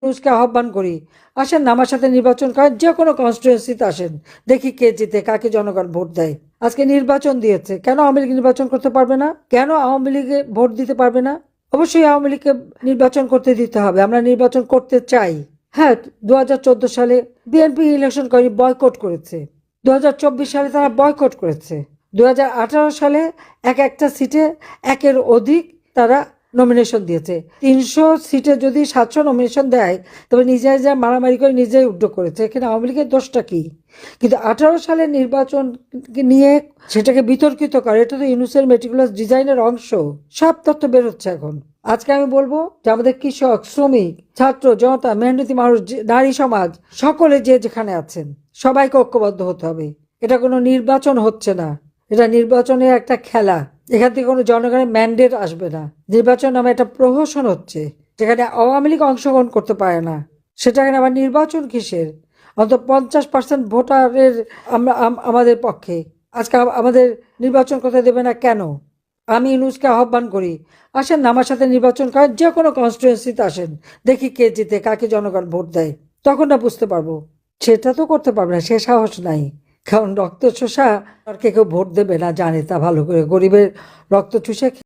মানুষকে আহ্বান করি, আসেন না আমার সাথে নির্বাচন করেন, যে কোনো কনস্টিটুয়েন্সিতে আসেন, দেখি কে জিতে, কাকে জনগণ ভোট দেয়। আজকে নির্বাচন দিয়েছে, কেন আওয়ামী লীগ নির্বাচন করতে পারবে না? কেন আওয়ামী লীগে ভোট দিতে পারবে না? অবশ্যই আওয়ামী লীগকে নির্বাচন করতে দিতে হবে, আমরা নির্বাচন করতে চাই। হ্যাঁ, 2014 সালে বিএনপি ইলেকশন করে বয়কট করেছে, 2024 সালে তারা বয়কট করেছে, 2018 সালে একটা সিটে একের অধিক তারা নমিনেশন দিয়েছে। 300 সিটে যদি 700 নমিনেশন দেয়, তবে নিজেরাই যা মারামারি করে নিজেই উদ্যোগ করেছে, এখানে আওয়ামী লীগের দোষটা কি? কিন্তু 18 সালের নির্বাচন নিয়ে সেটাকে বিতর্কিত করে, এটা তো ইউনূসের মেটিকুলাস ডিজাইনের অংশ। সব তথ্য বেরোচ্ছে এখন। আজকে আমি বলবো যে আমাদের কৃষক, শ্রমিক, ছাত্র জনতা, মেহনতি মানুষ, নারী সমাজ, সকলে যে যেখানে আছেন সবাইকে ঐক্যবদ্ধ হতে হবে। এটা কোনো নির্বাচন হচ্ছে না, এটা নির্বাচনের একটা খেলা। এখান থেকে কোনো জনগণের ম্যান্ডেট আসবে না। নির্বাচন নামে একটা প্রহসন হচ্ছে, যেখানে আওয়ামী লীগ অংশগ্রহণ করতে পারে না, সেটাখানে আবার নির্বাচন কিসের? অন্তত 50% ভোটারের আমরা আমাদের পক্ষে, আজকে আমাদের নির্বাচন করতে দেবে না কেন? আমি ইউনূসকে আহ্বান করি, আসেন না আমার সাথে নির্বাচন করেন, যে কোনো কনস্টিটুয়েন্সিতে আসেন, দেখি কে জিতে, কাকে জনগণ ভোট দেয়। তখন না বুঝতে পারবো। সেটা তো করতে পারবে না, সে সাহস নাই। কারণ রক্ত চোষা আর কেউ ভোট দেবে না জানে তা ভালো করে, গরিবের রক্ত চুষে